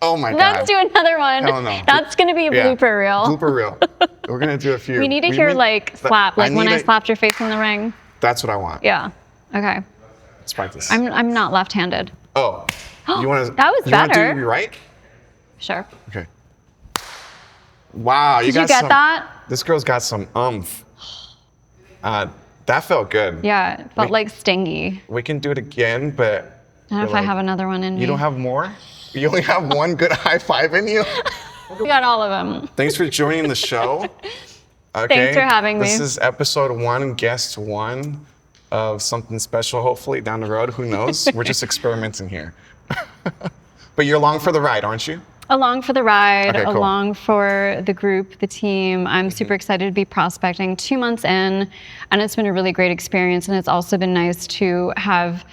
Oh my God. Let's do another one. Hell no. That's going to be a blooper reel. Blooper reel. We're going to do a few. We need to hear like slap, like when I slapped your face in the ring. That's what I want. Yeah. Okay. Let's practice. I'm not left-handed. Oh. You want to? That was you better. Want to do your right? Sure. Okay. Wow. Did you get that? This girl's got some oomph. That felt good. Yeah, it felt like stingy. We can do it again, but I don't know if I have another one in me. You don't have more? You only have one good high five in you? We got all of them. Thanks for joining the show. Okay. Thanks for having me. This is episode 1, guest 1 of something special, hopefully down the road. Who knows? We're just experimenting here. But you're along for the ride, aren't you? Along for the ride, okay, cool. Along for the group, the team. I'm super excited to be prospecting 2 months in, and it's been a really great experience. And it's also been nice to have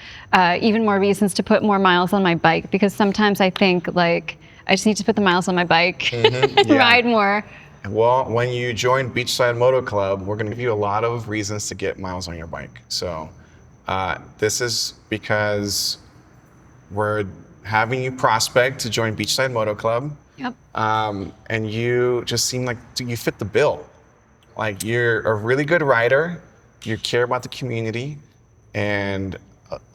even more reasons to put more miles on my bike, because sometimes I think like I just need to put the miles on my bike and ride more. Well, when you join Beachside Moto Club, we're going to give you a lot of reasons to get miles on your bike. So this is because we're having you prospect to join Beachside Moto Club. Yep. And you just seem like you fit the bill. Like you're a really good rider, you care about the community, and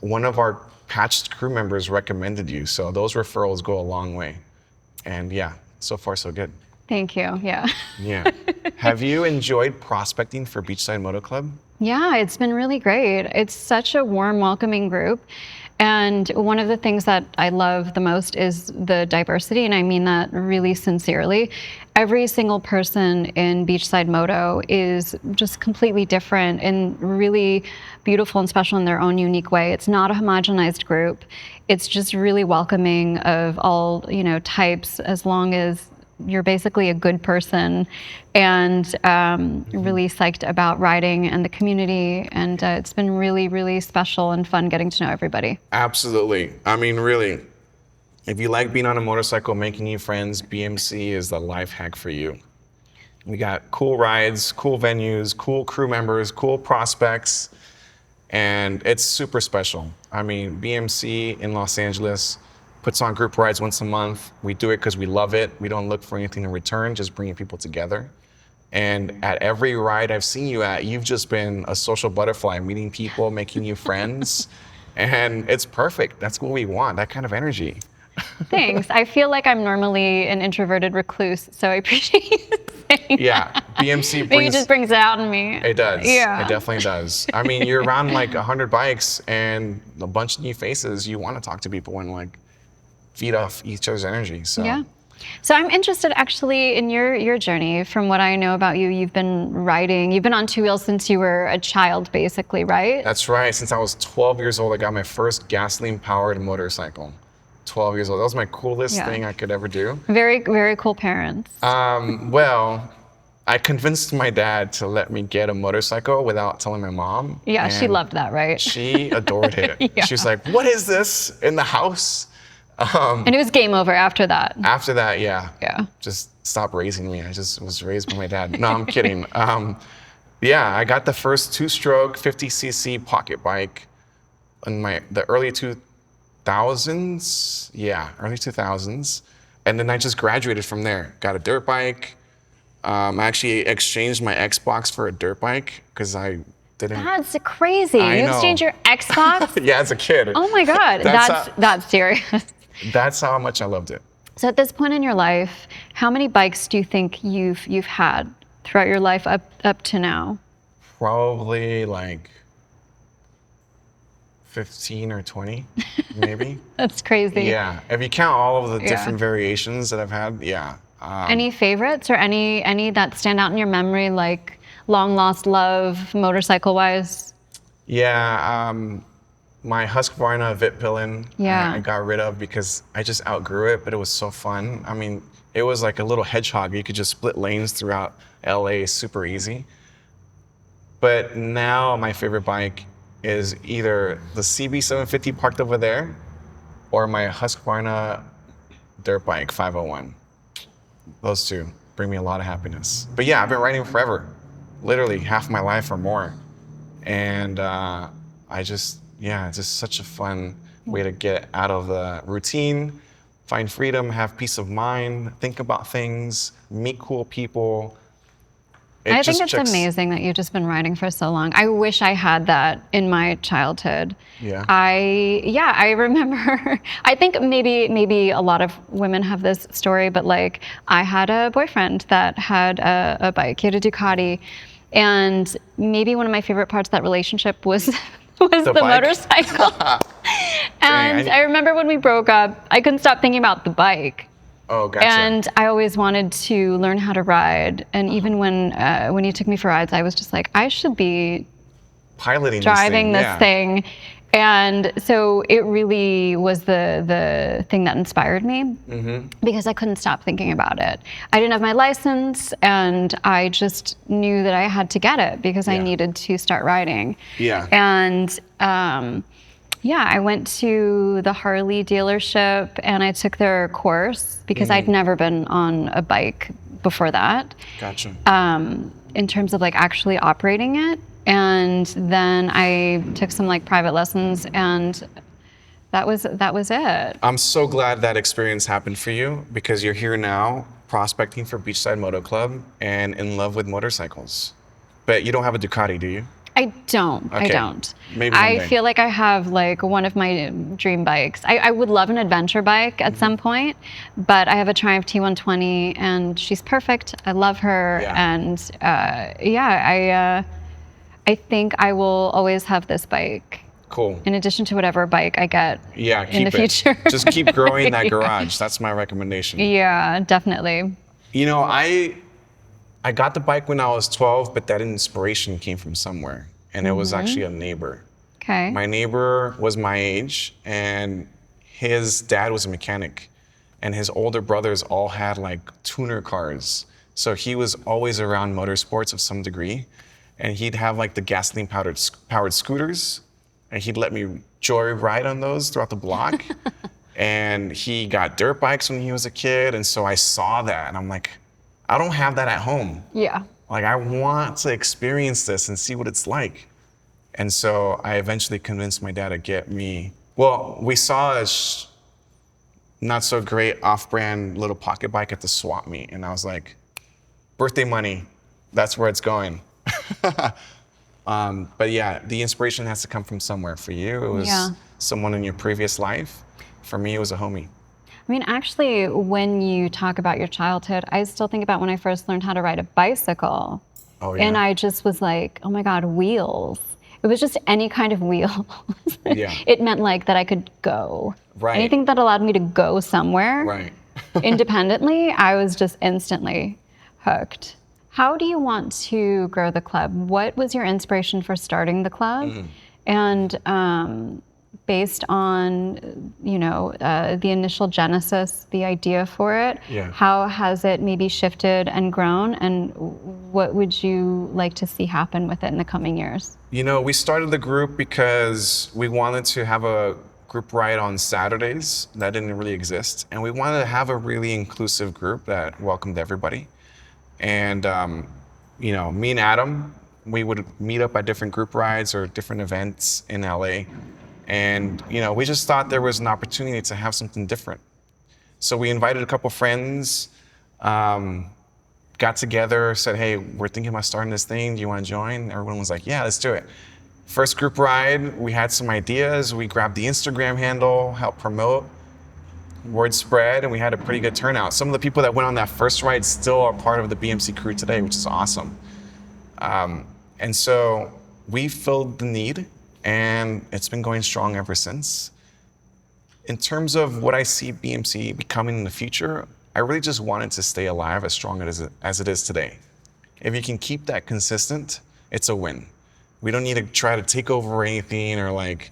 one of our patched crew members recommended you. So those referrals go a long way. And yeah, so far so good. Thank you, yeah. Yeah. Have you enjoyed prospecting for Beachside Moto Club? Yeah, it's been really great. It's such a warm, welcoming group. And one of the things that I love the most is the diversity, and I mean that really sincerely. Every single person in Beachside Moto is just completely different and really beautiful and special in their own unique way. It's not a homogenized group. It's just really welcoming of all, types, as long as you're basically a good person, and really psyched about riding and the community. And it's been really, really special and fun getting to know everybody. Absolutely. I mean, really, if you like being on a motorcycle, making new friends, BMC is the life hack for you. We got cool rides, cool venues, cool crew members, cool prospects, and it's super special. I mean, BMC in Los Angeles puts on group rides once a month. We do it because we love it. We don't look for anything in return, just bringing people together. And at every ride I've seen you at, you've just been a social butterfly, meeting people, making new friends. And it's perfect. That's what we want, that kind of energy. Thanks. I feel like I'm normally an introverted recluse, so I appreciate you saying that. BMC Maybe it just brings it out in me. It does. Yeah. It definitely does. I mean, you're around like 100 bikes and a bunch of new faces. You want to talk to people and like feed off each other's energy. So yeah. So I'm interested actually in your journey. From what I know about you, you've been riding, you've been on two wheels since you were a child, basically, right? That's right. Since I was 12 years old, I got my first gasoline-powered motorcycle. 12 years old. That was my coolest thing I could ever do. Very, very cool parents. Well, I convinced my dad to let me get a motorcycle without telling my mom. Yeah, she loved that, right? She adored it. She was like, what is this in the house? And it was game over after that. After that, yeah. Yeah. Just stop raising me. I just was raised by my dad. No, I'm kidding. Yeah, I got the first two-stroke 50cc pocket bike in the early 2000s. Yeah, early 2000s. And then I just graduated from there. Got a dirt bike. I actually exchanged my Xbox for a dirt bike because I didn't. That's crazy. You exchanged your Xbox? Yeah, as a kid. Oh my God, that's serious. That's how much I loved it. So at this point in your life, how many bikes do you think you've had throughout your life up to now? Probably like 15 or 20, maybe. That's crazy. Yeah, if you count all of the different variations that I've had, yeah. Any favorites or any that stand out in your memory, like long lost love, motorcycle-wise? Yeah, my Husqvarna Vitpillen, I got rid of because I just outgrew it, but it was so fun. I mean, it was like a little hedgehog. You could just split lanes throughout LA super easy. But now my favorite bike is either the CB750 parked over there or my Husqvarna dirt bike 501. Those two bring me a lot of happiness. But yeah, I've been riding forever, literally half my life or more. And it's just such a fun way to get out of the routine, find freedom, have peace of mind, think about things, meet cool people. I think it's amazing that you've just been riding for so long. I wish I had that in my childhood. Yeah. I remember. I think maybe a lot of women have this story, but like I had a boyfriend that had a bike. He had a Ducati, and maybe one of my favorite parts of that relationship was the bike? motorcycle. And I remember when we broke up, I couldn't stop thinking about the bike. Oh, gotcha. And I always wanted to learn how to ride. And even when he took me for rides, I was just like, I should be piloting driving this thing. Yeah. And so it really was the thing that inspired me because I couldn't stop thinking about it. I didn't have my license, and I just knew that I had to get it because I needed to start riding. Yeah. And I went to the Harley dealership and I took their course because I'd never been on a bike before that. Gotcha. In terms of like actually operating it. And then I took some like private lessons, and that was it. I'm so glad that experience happened for you, because you're here now prospecting for Beachside Moto Club and in love with motorcycles. But you don't have a Ducati, do you? I don't. Okay. I don't. Maybe one I day. feel like I have like one of my dream bikes. I would love an adventure bike at some point, but I have a Triumph T120 and she's perfect. I love her. Yeah. And I think I will always have this bike. Cool. In addition to whatever bike I get in the keep it. future. Just keep growing that garage. That's my recommendation. Yeah, definitely. You know, I got the bike when I was 12, but that inspiration came from somewhere. And it was actually a neighbor. Okay. My neighbor was my age, and his dad was a mechanic. And his older brothers all had like tuner cars. So he was always around motorsports of some degree. And he'd have like the gasoline powered scooters. And he'd let me joyride on those throughout the block. And he got dirt bikes when he was a kid. And so I saw that and I'm like, I don't have that at home. Yeah. Like, I want to experience this and see what it's like. And so I eventually convinced my dad to get me, well, we saw a not so great off-brand little pocket bike at the swap meet. And I was like, birthday money, that's where it's going. But yeah, the inspiration has to come from somewhere. For you, it was someone in your previous life. For me, it was a homie. I mean, actually, when you talk about your childhood, I still think about when I first learned how to ride a bicycle. Oh, yeah. And I just was like, oh my God, wheels. It was just any kind of wheel. Yeah. It meant like that I could go. Right. Anything that allowed me to go somewhere Right. independently, I was just instantly hooked. How do you want to grow the club? What was your inspiration for starting the club? And based on, the initial genesis, the idea for it, how has it maybe shifted and grown? And what would you like to see happen with it in the coming years? You know, we started the group because we wanted to have a group ride on Saturdays. That didn't really exist. And we wanted to have a really inclusive group that welcomed everybody. And, me and Adam, we would meet up at different group rides or different events in LA. And, we just thought there was an opportunity to have something different. So we invited a couple friends, got together, said, hey, we're thinking about starting this thing. Do you want to join? Everyone was like, yeah, let's do it. First group ride, we had some ideas. We grabbed the Instagram handle, helped promote. Word spread, and we had a pretty good turnout. Some of the people that went on that first ride still are part of the BMC crew today, which is awesome. And so we filled the need, and it's been going strong ever since. In terms of what I see BMC becoming in the future, I really just want it to stay alive as strong as it is today. If you can keep that consistent, it's a win. We don't need to try to take over anything or like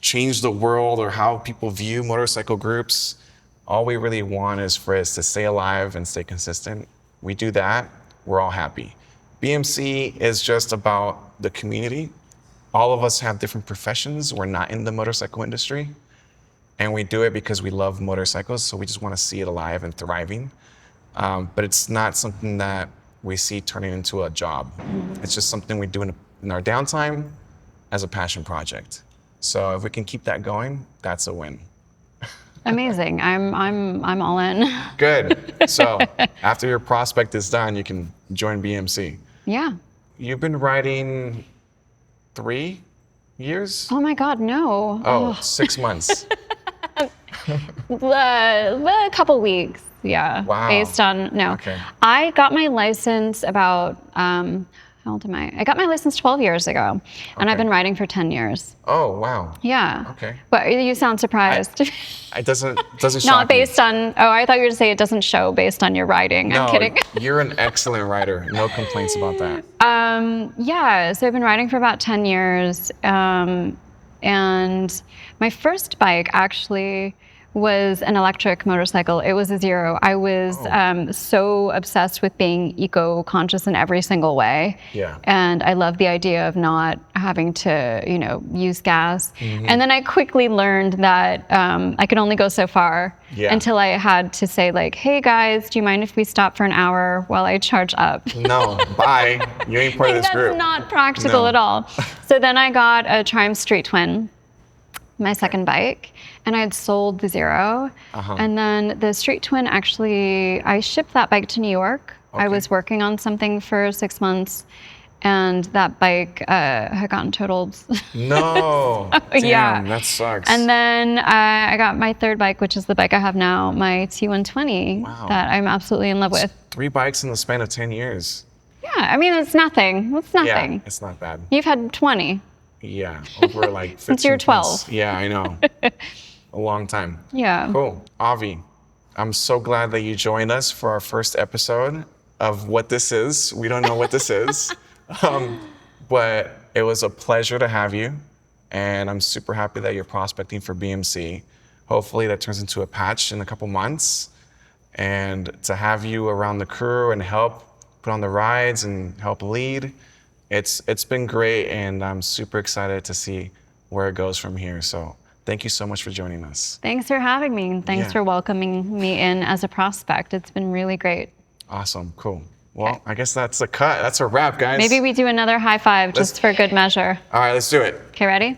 change the world or how people view motorcycle groups. All we really want is for us to stay alive and stay consistent. We do that, we're all happy. BMC is just about the community. All of us have different professions. We're not in the motorcycle industry. And we do it because we love motorcycles, so we just want to see it alive and thriving. But it's not something that we see turning into a job. It's just something we do in our downtime as a passion project. So if we can keep that going, that's a win. Amazing. I'm all in. Good. So after your prospect is done, you can join BMC. Yeah. You've been riding 3 years? Oh my God, no. Oh, 6 months. A couple weeks. Yeah. Wow. Based on no. Okay. I got my license about how old am I? I got my license 12 years ago, and I've Okay. been riding for 10 years. Oh, wow. Yeah. Okay. But you sound surprised. It doesn't shock Not me. based on. Oh, I thought you were going to say it doesn't show based on your riding. No, I'm kidding. you're an excellent rider. No complaints about that. Yeah, so I've been riding for about 10 years. And my first bike actually was an electric motorcycle. It was a Zero. I was so obsessed with being eco-conscious in every single way. Yeah. And I love the idea of not having to, use gas. And then I quickly learned that I could only go so far until I had to say like, hey guys, do you mind if we stop for an hour while I charge up? No, bye. You ain't part of this group. That's not practical No. at all. So then I got a Triumph Street Twin, my second bike, and I had sold the Zero. And then the Street Twin, actually, I shipped that bike to New York. I was working on something for 6 months, and that bike had gotten totaled. No. Damn, Yeah. that sucks. And then I got my third bike, which is the bike I have now, my T120, Wow. that I'm absolutely in love with. 3 bikes in the span of 10 years. Yeah, I mean, it's nothing. It's nothing. Yeah, it's not bad. You've had 20. Yeah, over like 15 Since you were 12. months. Yeah, I know. A long time. Yeah. Cool. Aavi, I'm so glad that you joined us for our first episode of what this is. We don't know what this is, but it was a pleasure to have you, and I'm super happy that you're prospecting for BMC. Hopefully that turns into a patch in a couple months, and to have you around the crew and help put on the rides and help lead, it's been great, and I'm super excited to see where it goes from here. So thank you so much for joining us. Thanks for having me. And thanks Yeah. for welcoming me in as a prospect. It's been really great. Awesome, cool. Well, I guess that's a cut. That's a wrap, guys. Maybe we do another high five just for good measure. All right, let's do it. Okay, ready?